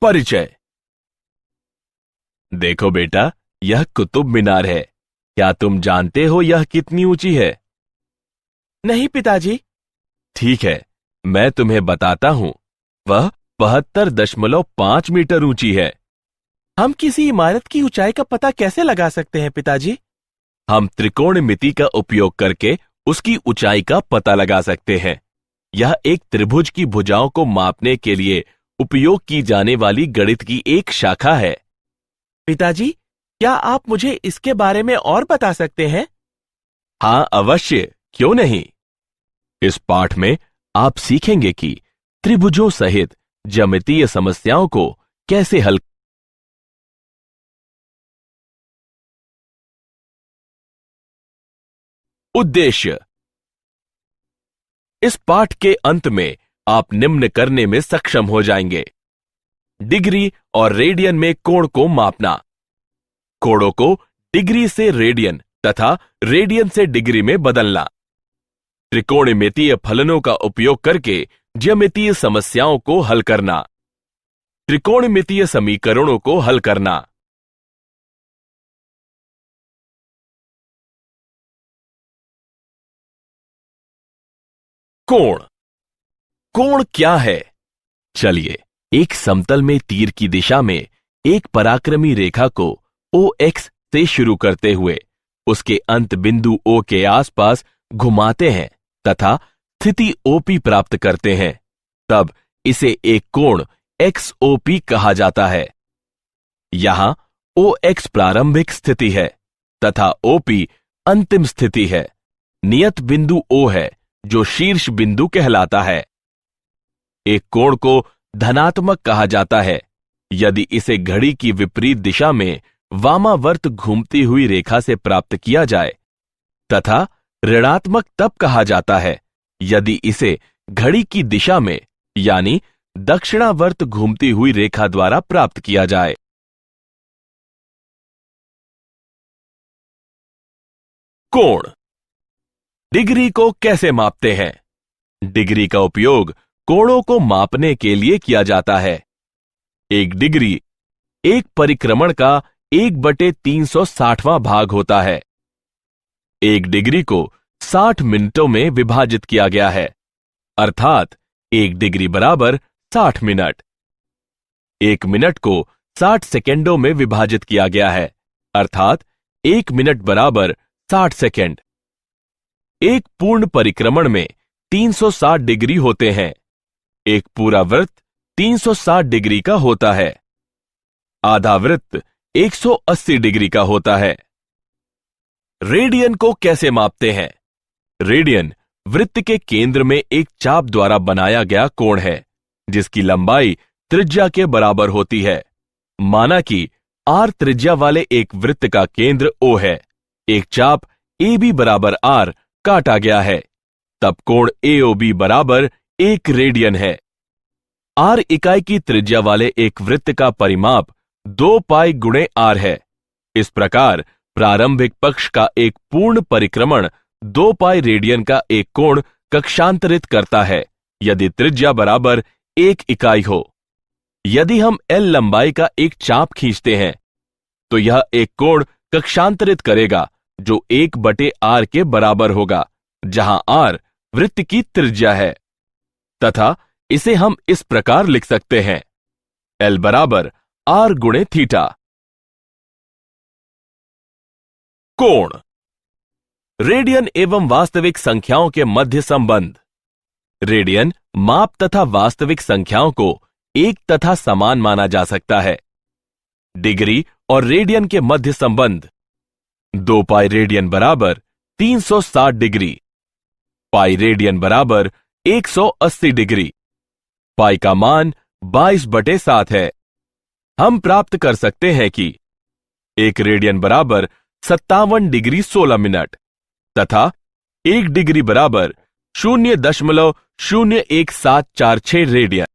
परिचय। देखो बेटा, यह कुतुब मीनार है। क्या तुम जानते हो यह कितनी ऊंची है? नहीं पिताजी। ठीक है, मैं तुम्हें बताता हूं। वह 72.5 मीटर ऊंची है। हम किसी इमारत की ऊंचाई का पता कैसे लगा सकते हैं पिताजी? हम त्रिकोणमिति का उपयोग करके उसकी ऊंचाई का पता लगा सकते हैं। यह एक त्रिभुज की भुजाओं को मापने के लिए उपयोग की जाने वाली गणित की एक शाखा है। पिताजी, क्या आप मुझे इसके बारे में और बता सकते हैं? हाँ अवश्य, क्यों नहीं। इस पाठ में आप सीखेंगे कि त्रिभुजों सहित ज्यामितीय समस्याओं को कैसे हल। उद्देश्य। इस पाठ के अंत में आप निम्न करने में सक्षम हो जाएंगे: डिग्री और रेडियन में कोण को मापना, कोणों को डिग्री से रेडियन तथा रेडियन से डिग्री में बदलना, त्रिकोणमितीय फलनों का उपयोग करके ज्यामितीय समस्याओं को हल करना, त्रिकोणमितीय समीकरणों को हल करना। कोण। कोण क्या है? चलिए, एक समतल में तीर की दिशा में एक पराक्रमी रेखा को OX से शुरू करते हुए उसके अंत बिंदु O के आसपास घुमाते हैं तथा स्थिति OP प्राप्त करते हैं, तब इसे एक कोण XOP कहा जाता है। यहां OX प्रारंभिक स्थिति है तथा OP अंतिम स्थिति है। नियत बिंदु O है जो शीर्ष बिंदु कहलाता है। एक कोण को धनात्मक कहा जाता है यदि इसे घड़ी की विपरीत दिशा में वामावर्त घूमती हुई रेखा से प्राप्त किया जाए, तथा ऋणात्मक तब कहा जाता है यदि इसे घड़ी की दिशा में यानी दक्षिणावर्त घूमती हुई रेखा द्वारा प्राप्त किया जाए। कोण। डिग्री को कैसे मापते हैं? डिग्री का उपयोग कोणों को मापने के लिए किया जाता है। एक डिग्री एक परिक्रमण का 1/360वां भाग होता है। एक डिग्री को 60 मिनटों में विभाजित किया गया है, अर्थात एक डिग्री बराबर 60 मिनट। एक मिनट को 60 सेकेंडों में विभाजित किया गया है, अर्थात एक मिनट बराबर 60 सेकेंड। एक पूर्ण परिक्रमण में 360 डिग्री होते हैं। एक पूरा वृत्त 360 डिग्री का होता है। आधा वृत्त 180 डिग्री का होता है। रेडियन को कैसे मापते हैं? रेडियन वृत्त के केंद्र में एक चाप द्वारा बनाया गया कोण है जिसकी लंबाई त्रिज्या के बराबर होती है। माना कि R त्रिज्या वाले एक वृत्त का केंद्र O है। एक चाप AB बराबर R काटा गया है, तब कोण AOB बराबर 1 रेडियन है। R इकाई की त्रिज्या वाले एक वृत्त का परिमाप 2 पाई गुणे R है। इस प्रकार प्रारंभिक पक्ष का एक पूर्ण परिक्रमण 2 पाई रेडियन का एक कोण कक्षांतरित करता है यदि त्रिज्या बराबर 1 इकाई हो। यदि हम L लंबाई का एक चाप खींचते हैं तो यह एक कोण कक्षांतरित करेगा जो 1/R के बराबर होगा, जहां R वृत्त की त्रिज्या है, तथा इसे हम इस प्रकार लिख सकते हैं: L बराबर R गुणे थीटा। कोण। रेडियन एवं वास्तविक संख्याओं के मध्य संबंध। रेडियन माप तथा वास्तविक संख्याओं को एक तथा समान माना जा सकता है। डिग्री और रेडियन के मध्य संबंध। 2 पाई रेडियन बराबर 360 डिग्री, पाई रेडियन बराबर 180 डिग्री। पाई का मान 22/7 है। हम प्राप्त कर सकते हैं कि 1 रेडियन बराबर 57 डिग्री 16 मिनट तथा 1 डिग्री बराबर 0.01746 रेडियन।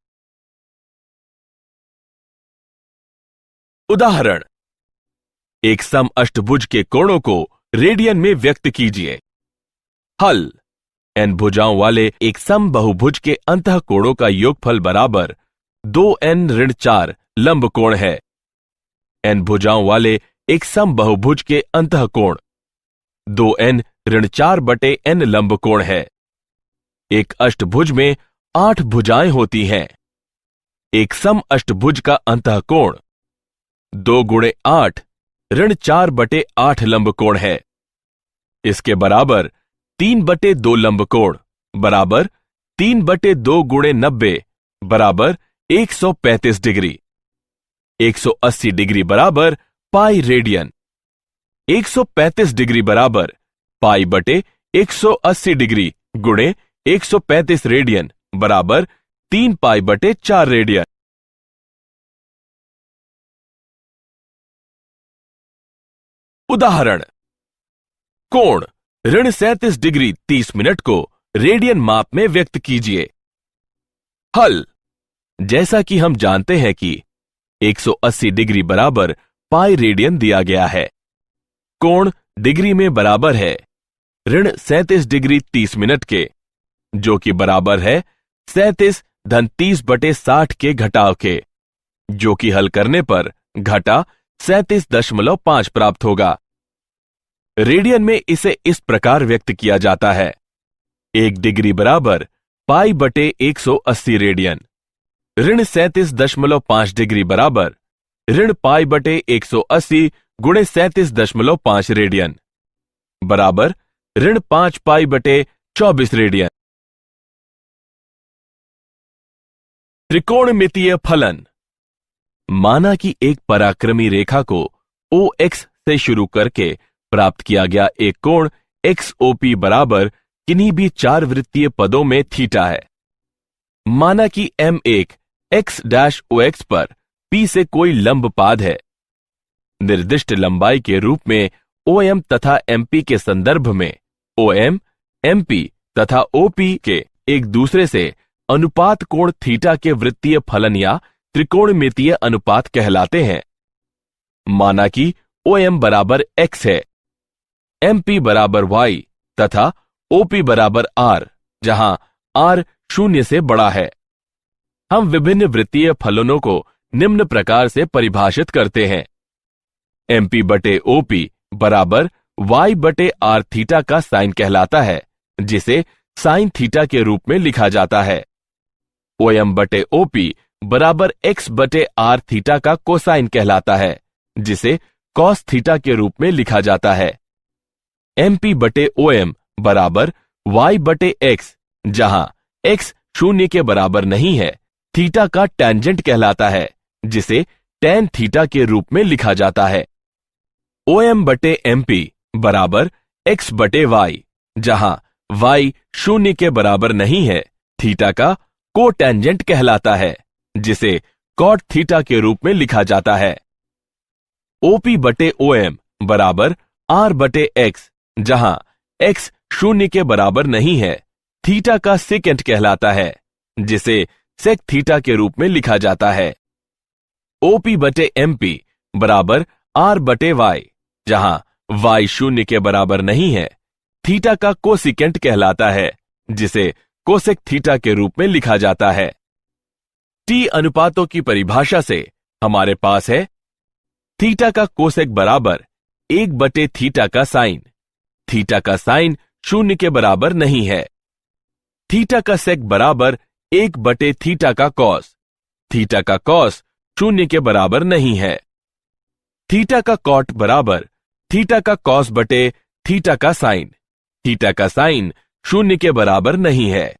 उदाहरण: एक समअष्टभुज के कोणों को रेडियन में व्यक्त कीजिए। हल: n भुजाओं वाले एक समबहुभुज के अंतःकोणों का योगफल बराबर 2n-4 लंब कोण है। n भुजाओं वाले एक समबहुभुज के अंतःकोण 2n-4/n लंब कोण है। एक अष्टभुज में 8 भुजाएं होती हैं। एक सम अष्टभुज का अंतःकोण 2x8-4/8 लंब कोण है। इसके बराबर 3/2 लंब कोण बराबर 3/2 × 90 बराबर 135 डिग्री। 180 डिग्री बराबर पाई रेडियन। 135 डिग्री बराबर पाई/180 डिग्री गुणे 135 रेडियन बराबर 3 पाई/4 रेडियन। उदाहरण: कोण -37 डिग्री 30 मिनट को रेडियन माप में व्यक्त कीजिए। हल: जैसा कि हम जानते हैं कि 180 डिग्री बराबर पाई रेडियन दिया गया है। कोण डिग्री में बराबर है -37 डिग्री 30 मिनट के, जो कि बराबर है 37-30/60 के घटाव के, जो कि हल करने पर घटा 37.5 प्राप्त होगा। रेडियन में इसे इस प्रकार व्यक्त किया जाता है: 1 डिग्री बराबर पाई/180 रेडियन। -37.5 डिग्री बराबर पाई/180 गुणे 37.5 रेडियन बराबर -5 पाई/24 रेडियन। त्रिकोणमितीय फलन: माना कि एक पराक्रमी रेखा को OX से शुरू करके प्राप्त किया गया एक कोण XOP बराबर किन्हीं भी 4 वृत्तीय पदों में थीटा है। माना कि M1 x-OX पर P से कोई लंब पाद है। निर्दिष्ट लंबाई के रूप में OM तथा MP के संदर्भ में OM, MP तथा OP के एक दूसरे से अनुपात कोण थीटा के वृत्तीय फलन या त्रिकोणमितीय अनुपात कहलाते हैं। माना कि OM बराबर x है, MP बराबर y तथा OP बराबर r, जहां r 0 से बड़ा है। हम विभिन्न वृत्तीय फलनों को निम्न प्रकार से परिभाषित करते हैं: MP/OP बराबर y/r थीटा का साइन कहलाता है, जिसे साइन थीटा के रूप में लिखा जाता है। OM/OP बराबर x/r थीटा का कोसाइन कहलाता है, जिसे कॉस थीटा के रूप में लिखा जाता है। MP/OM बराबर y/x, जहां x 0 के बराबर नहीं है, थीटा का टेंजेंट कहलाता है, जिसे tan थीटा के रूप में लिखा जाता है। OM/MP बराबर x/y, जहां y 0 के बराबर नहीं है, थीटा का कोटेंजेंट कहलाता है, जिसे cot थीटा के रूप में लिखा जाता है। OP/OM बराबर r/x, जहां x 0 के बराबर नहीं है, थीटा का सेकेंट कहलाता है, जिसे sec थीटा के रूप में लिखा जाता है। OP/MP बराबर r/y, जहां y 0 के बराबर नहीं है, थीटा का कोसिकेंट कहलाता है, जिसे कोसेक थीटा के रूप में लिखा जाता है। T अनुपातों की परिभाषा से हमारे पास है थीटा का कोसेक बराबर 1/थीटा का साइन। थीटा का साइन 0 के बराबर नहीं है। थीटा का सेक बराबर 1/थीटा का कॉस। थीटा का कॉस 0 के बराबर नहीं है। थीटा का कॉट बराबर थीटा का कॉस/थीटा का साइन। थीटा का साइन 0 के बराबर नहीं है।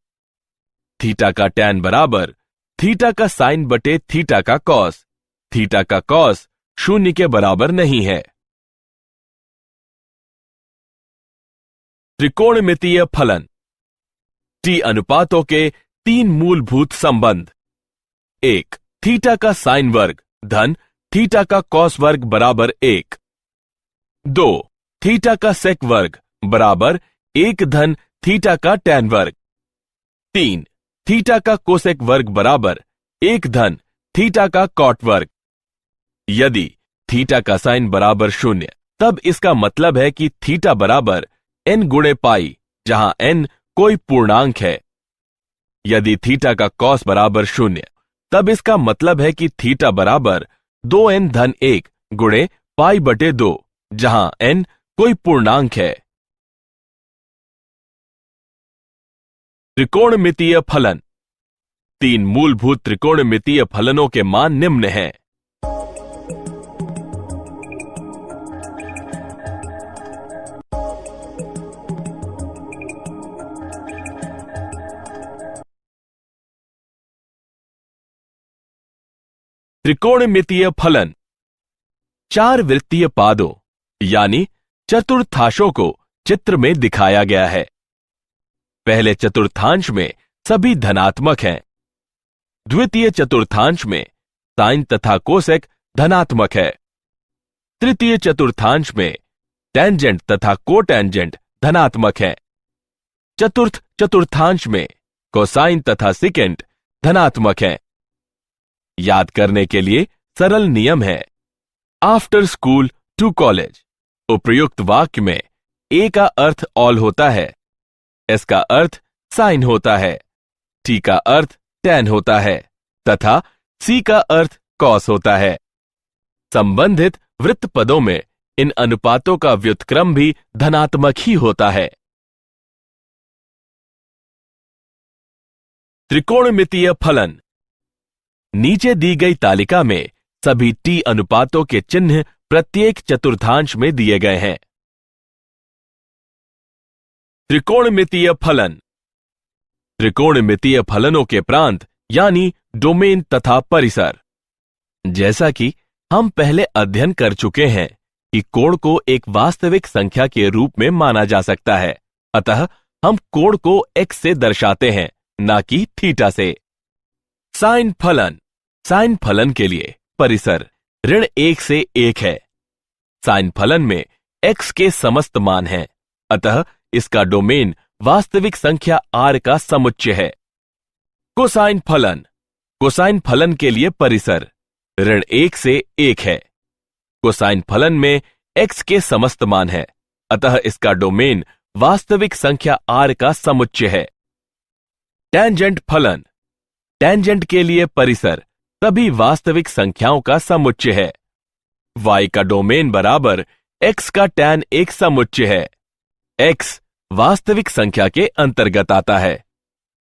थीटा का टैन बराबर थीटा का साइन/थीटा का कॉस। थीटा का कॉस 0 के बराबर नहीं है। त्रिकोणमितीय फलन। टी अनुपातों के 3 मूलभूत संबंध। 1. थीटा का साइन वर्ग धन थीटा का कॉस वर्ग बराबर 1। 2. थीटा का सेक वर्ग बराबर 1 धन थीटा का टैन वर्ग। 3. थीटा का कोसेक वर्ग बराबर 1 धन थीटा का कॉट वर्ग। यदि थीटा का साइन बराबर 0, तब इसका मतलब है कि थीटा बराबर n गुणे पाई, जहां n कोई पूर्णांक है। यदि थीटा का कॉस बराबर 0, तब इसका मतलब है कि थीटा बराबर 2n-1 गुणे π/2, जहां n कोई पूर्णांक है। त्रिकोणमितीय फलन। 3 मूलभूत त्रिकोणमितीय फलनों के मान निम्न हैं। त्रिकोणमितीय फलन। 4 वृत्तीय पादों यानी चतुर्थांशों को चित्र में दिखाया गया है। पहले चतुर्थांश में सभी धनात्मक हैं। द्वितीय चतुर्थांश में साइन तथा कोसेक धनात्मक है। तृतीय चतुर्थांश में टेंजेंट तथा कोटेंजेंट धनात्मक है। चतुर्थ चतुर्थांश में कोसाइन तथा सिकेंट धनात्मक है। याद करने के लिए सरल नियम है। आफ्टर स्कूल टू कॉलेज उपयुक्त वाक्य में ए का अर्थ ऑल होता है, एस का अर्थ साइन होता है, टी का अर्थ टेन होता है तथा सी का अर्थ कॉस होता है। संबंधित वृत्त पदों में इन अनुपातों का व्युत्क्रम भी धनात्मक ही होता है। त्रिकोणमितीय फलन। नीचे दी गई तालिका में सभी टी अनुपातों के चिन्ह प्रत्येक चतुर्थांश में दिए गए हैं। त्रिकोणमितीय फलन। त्रिकोणमितीय फलनों के प्रांत यानी डोमेन तथा परिसर। जैसा कि हम पहले अध्ययन कर चुके हैं कि कोण को एक वास्तविक संख्या के रूप में माना जा सकता है, अतः हम कोण को x से दर्शाते हैं, ना कि थीटा से। साइन फलन। साइन फलन के लिए परिसर ऋण 1 से 1 है। साइन फलन में x के समस्त मान हैं, अतः इसका डोमेन वास्तविक संख्या r का समुच्चय है। कोसाइन फलन। कोसाइन फलन के लिए परिसर ऋण 1 से 1 है। कोसाइन फलन में x के समस्त मान है, अतः इसका डोमेन वास्तविक संख्या r का समुच्चय है। टेंजेंट फलन। टेंजेंट के लिए परिसर सभी वास्तविक संख्याओं का समुच्चय है। y का डोमेन बराबर x का tan एक समुच्चय है। x वास्तविक संख्या के अंतर्गत आता है।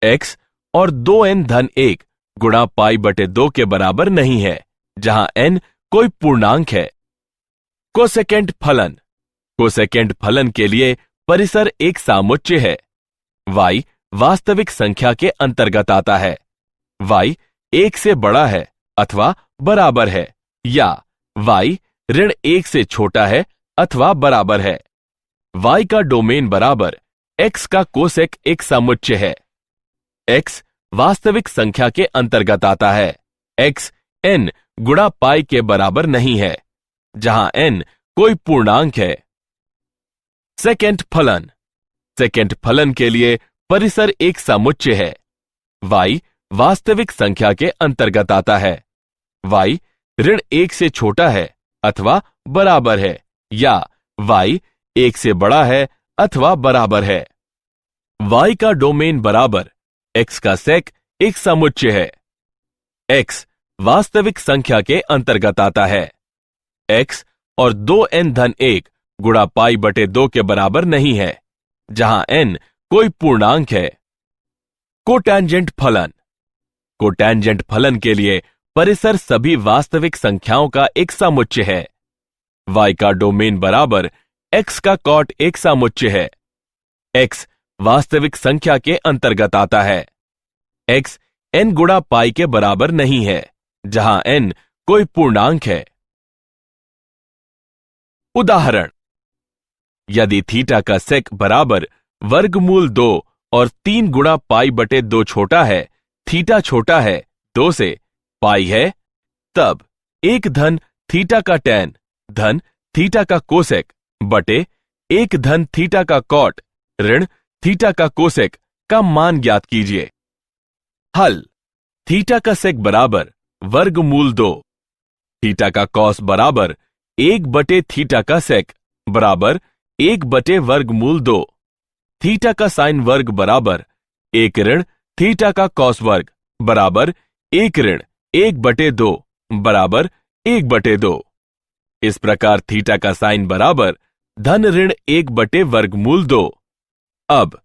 x और 2n-1 गुणा π/2 के बराबर नहीं है, जहां n कोई पूर्णांक है। कोसेकेंट फलन। कोसेकेंट फलन के लिए परिसर एक सामुच्चय है। y वास्तविक संख्या के अंतर्गत आता है। y 1 से बड़ा है अथवा बराबर है, या y ऋण 1 से छोटा है अथवा बराबर है। y का डोमेन बराबर x का कोसेक एक समुच्चय है। x वास्तविक संख्या के अंतर्गत आता है। x n गुणा पाई के बराबर नहीं है, जहां n कोई पूर्णांक है। सेकेंड फलन। सेकेंड फलन के लिए परिसर एक समुच्चय है। y वास्तविक संख्या के अंतर्गत आता है। y ऋण 1 से छोटा है अथवा बराबर है, या y 1 से बड़ा है अथवा बराबर है। y का डोमेन बराबर x का सेक एक समुच्चय है। x वास्तविक संख्या के अंतर्गत आता है। x और 2n-1 गुणा π/2 के बराबर नहीं है, जहां n कोई पूर्णांक है। कोटेंजेंट फलन। कोटेंजेंट फलन के लिए परिसर सभी वास्तविक संख्याओं का एक समुच्चय है। y का डोमेन बराबर x का कॉट एक समुच्चय है। x वास्तविक संख्या के अंतर्गत आता है। x n गुणा पाई के बराबर नहीं है, जहां n कोई पूर्णांक है। उदाहरण, यदि थीटा का सेक बराबर वर्गमूल 2 और 3 गुणा π/2 छोटा है, थीटा छोटा है 2 से, पाई है, तब 1 धन थीटा का टैन धन थीटा का कोसेक बटे 1 धन थीटा का कॉट ऋण थीटा का कोसेक का मान ज्ञात कीजिए। हल। थीटा का सेक बराबर वर्गमूल 2, थीटा का कॉस बराबर 1 बटे थीटा का सेक बराबर 1 बटे वर्गमूल 2, थीटा का साइन वर्ग बराबर 1 ऋण थीटा का कॉस वर्ग बराबर 1 ऋण 1/2 बराबर 1/2। इस प्रकार थीटा का साइन बराबर धन ऋण 1/वर्गमूल 2। अब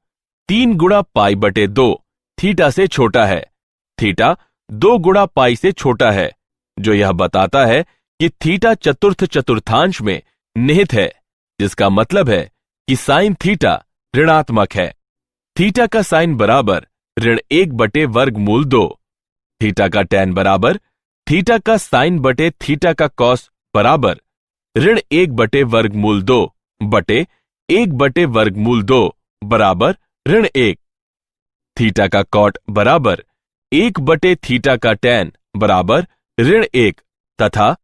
3 गुणा π/2 थीटा से छोटा है। थीटा 2 गुणा पाई से छोटा है, जो यह बताता है कि थीटा चतुर्थ चतुर्थांश में निहित है, जिसका मतलब है कि साइन थीटा ऋणात्मक है। थीटा का साइन बराबर ऋण 1/वर्गमूल 2। थीटा का टैन बराबर थीटा का साइन बटे थीटा का कॉस बराबर ऋण 1/वर्गमूल 2 बटे 1/वर्गमूल 2 बराबर ऋण 1। थीटा का कॉट बराबर 1/थीटा का टैन बराबर ऋण 1 तथा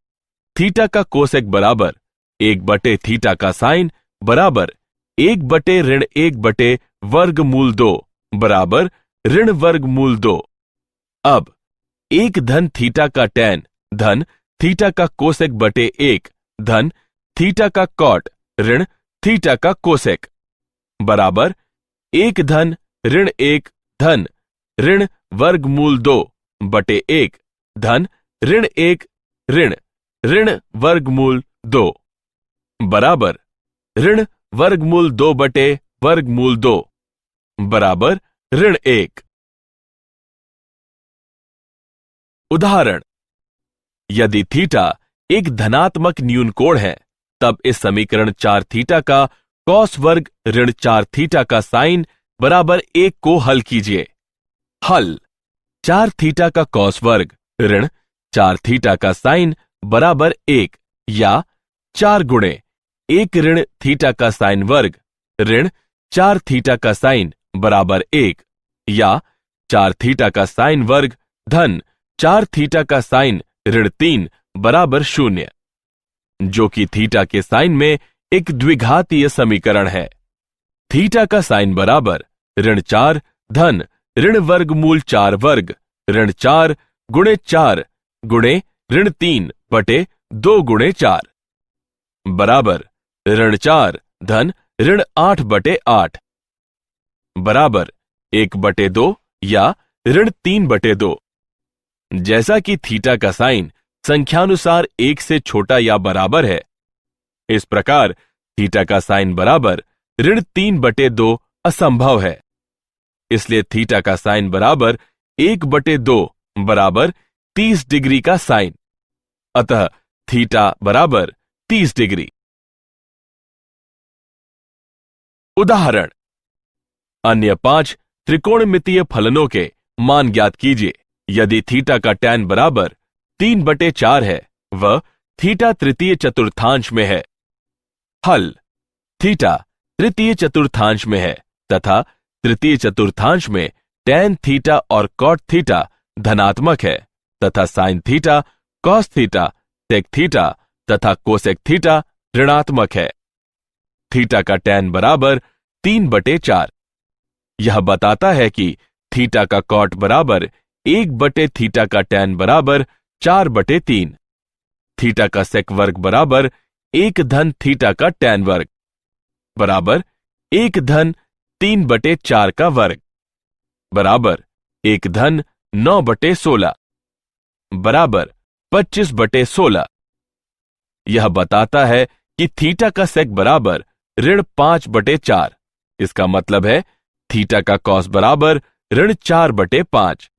थीटा का कोसेक बराबर 1/थीटा का साइन बराबर 1/1/वर्गमूल 2 बराबर ऋण वर्गमूल 2। अब 1 धन थीटा का टैन धन थीटा का कोसेक बटे 1 धन थीटा का कॉट ऋण थीटा का कोसेक बराबर 1 धन ऋण 1 धन ऋण वर्गमूल 2 बटे 1 धन ऋण 1 ऋण ऋण वर्गमूल 2 बराबर ऋण वर्गमूल 2 बटे वर्गमूल 2 बराबर ऋण 1। उदाहरण, यदि थीटा एक धनात्मक न्यून कोण है, तब इस समीकरण 4 थीटा का कॉस वर्ग ऋण 4 थीटा का साइन बराबर 1 को हल कीजिए। हल 4 थीटा का कॉस वर्ग ऋण 4 थीटा का साइन बराबर 1 या 4 गुणे 1 ऋण थीटा का साइन वर्ग ऋण 4 थीटा का साइन बराबर 1 या 4 थीटा का साइन वर्ग धन 4 थीटा का साइन ऋण 3 बराबर 0, जो कि थीटा के साइन में एक द्विघातीय समीकरण है। थीटा का साइन बराबर ऋण 4 धन ऋण वर्गमूल 4 वर्ग ऋण 4 गुणे 4 गुणे ऋण 3 बटे 2 गुणे 4 बराबर ऋण 4 धन ऋण 8 बटे 8 बराबर 1/2 या ऋण 3/2। जैसा कि थीटा का साइन संख्यानुसार 1 से छोटा या बराबर है, इस प्रकार थीटा का साइन बराबर ऋण 3/2 असंभव है। इसलिए थीटा का साइन बराबर 1/2 बराबर 30 डिग्री का साइन। अतः थीटा बराबर 30 डिग्री। उदाहरण, अन्य 5 त्रिकोणमितीय फलनों के मान ज्ञात कीजिए। यदि थीटा का टैन बराबर 3/4 है व थीटा तृतीय चतुर्थांश में है। हल, थीटा तृतीय चतुर्थांश में है तथा तृतीय चतुर्थांश में टैन थीटा और कॉट थीटा धनात्मक है तथा sine theta, cos theta, sec theta तथा कोसेक थीटा ऋणात्मक है। थीटा का टैन बराबर 3/4। यह बताता है कि थीटा का कॉट बराबर 1/थीटा का टैन बराबर 4/3। थीटा का सेक वर्ग बराबर 1 धन थीटा का टैन वर्ग बराबर 1 धन 3/4 का वर्ग बराबर 1 धन 9/16 बराबर 25/16। यह बताता है कि थीटा का सेक बराबर ऋण 5/4। इसका मतलब है थीटा का कॉस बराबर ऋण 4/5।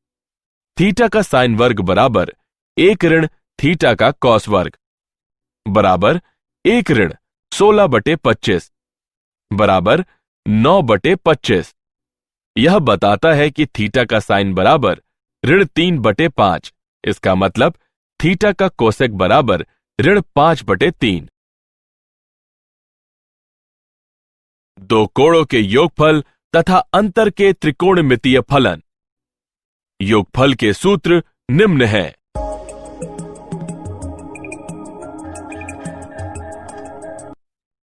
थीटा का साइन वर्ग बराबर 1 ऋण थीटा का कॉस वर्ग बराबर 1 ऋण 16/25 बराबर 9/25। यह बताता है कि थीटा का साइन बराबर ऋण 3/5। इसका मतलब थीटा का कोसेक बराबर ऋण 5/3। दो कोणों के योगफल तथा अंतर के त्रिकोणमितीय फलन। योगफल के सूत्र निम्न हैं।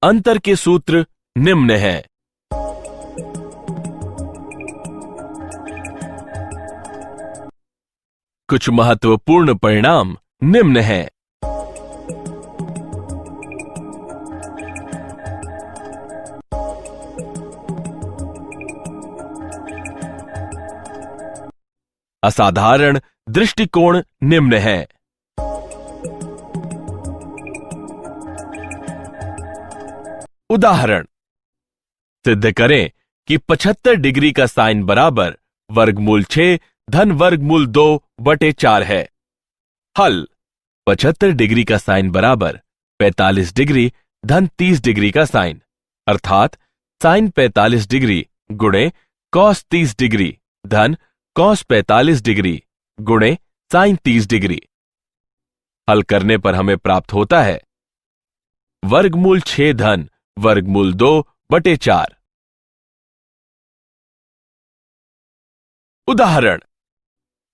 अंतर के सूत्र निम्न हैं। कुछ महत्वपूर्ण परिणाम निम्न हैं। असाधारण दृष्टिकोण निम्न हैं। उदाहरण, सिद्ध करें कि 75 डिग्री का साइन बराबर वर्गमूल 6 धन वर्गमूल 2 बटे 4 है। हल, 75 डिग्री का साइन बराबर 45 डिग्री धन 30 डिग्री का साइन, अर्थात साइन 45 डिग्री गुणे कॉस 30 डिग्री धन कॉस 45 डिग्री गुणे साइन 30 डिग्री। हल करने पर हमें प्राप्त होता है वर्गमूल 6 धन वर्गमूल 2 बटे 4। उदाहरण,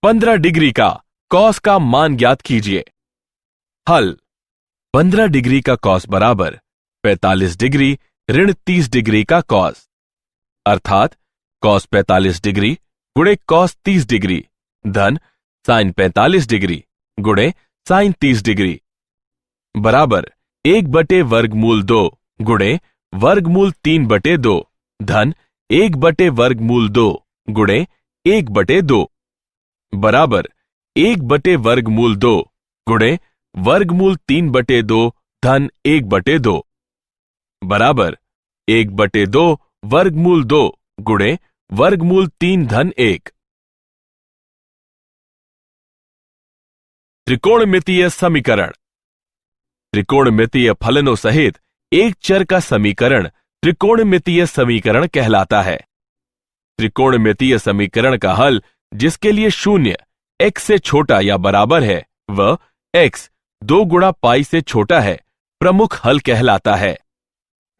15 डिग्री का कॉस का मान ज्ञात कीजिए। हल, 15 डिग्री का कॉस बराबर 45 डिग्री ऋण 30 डिग्री का कॉस, अर्थात कॉस 45 डिग्री गुणे कॉस 30 डिग्री धन साइन 45 डिग्री गुणे साइन 30 डिग्री बराबर 1 बटे वर्गमूल 2 गुणे वर्गमूल 3 बटे 2 धन 1 बटे वर्गमूल 2 गुणे 1 बटे 2 बराबर 1 बटे वर्गमूल 2 गुणे वर्गमूल 3 बटे 2 धन 1 बटे 2 बराबर 1 बटे 2 वर्गमूल 2 गुणे वर्गमूल 3 धन 1। त्रिकोणमितीय समीकरण। त्रिकोणमितीय फलनों सहित एक चर का समीकरण त्रिकोणमितीय समीकरण कहलाता है। त्रिकोणमितीय समीकरण का हल जिसके लिए शून्य x से छोटा या बराबर है वह x 2 गुणा पाई से छोटा है प्रमुख हल कहलाता है।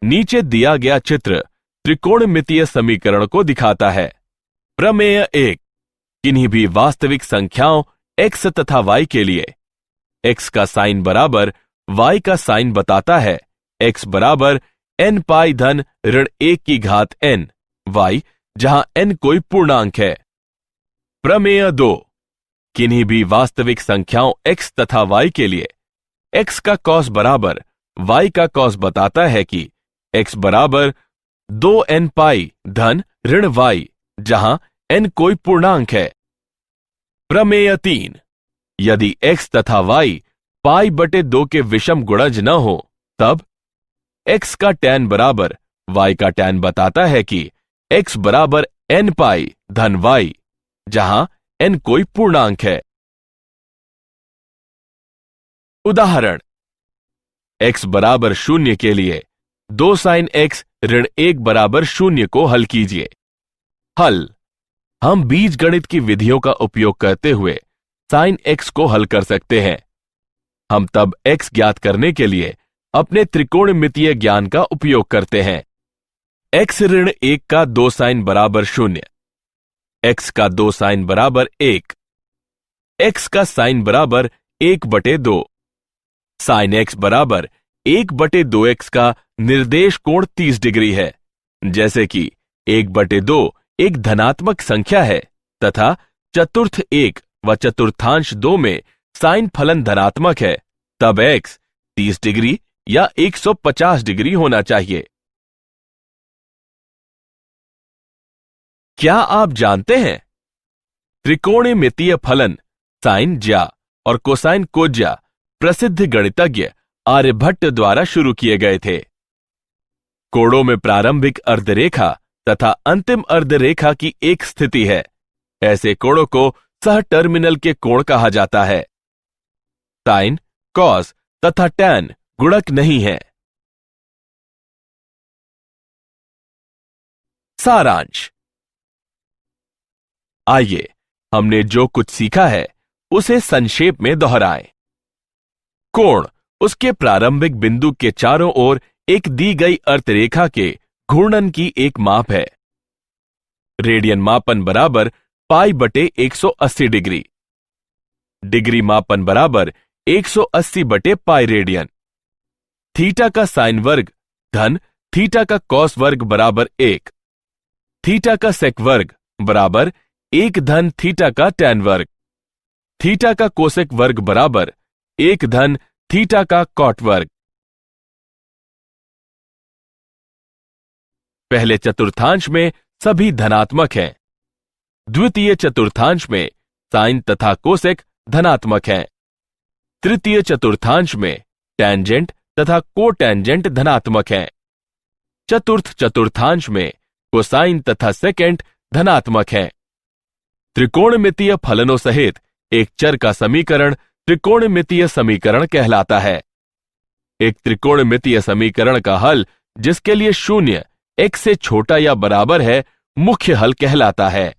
नीचे दिया गया चित्र त्रिकोणमितीय समीकरण को दिखाता है। प्रमेय 1, किन्हीं भी वास्तविक संख्याओं x तथा y के लिए x का साइन बराबर y का साइन बताता है x बराबर n पाई धन ऋण 1 की घात n y, जहां n कोई पूर्णांक है। प्रमेय 2, किन्हीं भी वास्तविक संख्याओं x तथा y के लिए x का कॉस बराबर y का कॉस बताता है कि x बराबर 2n पाई धन ऋण y, जहां n कोई पूर्णांक है। प्रमेय 3, यदि x तथा y पाई बटे 2 के विषम गुणज न हो तब x का tan बराबर y का tan बताता है कि x बराबर n पाई धन y, जहां n कोई पूर्णांक है। उदाहरण, x बराबर 0 के लिए 2 साइन x ऋण 1 बराबर 0 को हल कीजिए। हल, हम बीजगणित की विधियों का उपयोग करते हुए साइन x को हल कर सकते हैं। हम तब x ज्ञात करने के लिए अपने त्रिकोणमितीय ज्ञान का उपयोग करते हैं। x ऋण 1 का 2 साइन बराबर 0, x का 2 साइन बराबर 1, x का साइन बराबर 1 बटे 2, साइन x बराबर 1 बटे 2x का निर्देश कोण 30 डिग्री है। जैसे कि 1 बटे 2 एक धनात्मक संख्या है तथा चतुर्थ 1 व चतुर्थांश 2 में साइन फलन धनात्मक है, तब x 30 डिग्री या 150 डिग्री होना चाहिए। क्या आप जानते हैं त्रिकोणमितीय फलन साइन ज्या और कोसाइन कोज्या प्रसिद्ध गणितज्ञ आर्यभट्ट द्वारा शुरू किए गए थे। कोणों में प्रारंभिक अर्धरेखा तथा अंतिम अर्धरेखा की एक स्थिति है। ऐसे कोणों को सह टर्मिनल के कोण कहा जाता है। साइन, कॉस तथा टैन गुणक नहीं है। सारांश। आइए हमने जो कुछ सीखा है उसे संक्षेप में दोहराएं। कोण उसके प्रारंभिक बिंदु के चारों ओर एक दी गई अर्धरेखा के घूर्णन की एक माप है। रेडियन मापन बराबर पाई बटे 180 डिग्री, डिग्री मापन बराबर 180 बटे पाई रेडियन। थीटा का साइन वर्ग धन थीटा का कॉस वर्ग बराबर 1, थीटा का सेक वर्ग बराबर 1 धन थीटा का टैन वर्ग, थीटा का कोसेक वर्ग बराबर 1 धन थीटा का कॉट वर्ग। पहले चतुर्थांश में सभी धनात्मक हैं, द्वितीय चतुर्थांश में साइन तथा कोसेक धनात्मक हैं। तृतीय चतुर्थांश में टैंजेंट तथा कोटैंजेंट धनात्मक हैं। चतुर्थ चतुर्थांश में कोसाइन तथा सेकेंट धनात्मक हैं। त्रिकोणमितीय फलनों सहित एक चर का समीकरण त्रिकोणमितीय समीकरण कहलाता है। एक त्रिकोणमितीय समीकरण का हल जिसके लिए शून्य x से छोटा या बराबर है मुख्य हल कहलाता है।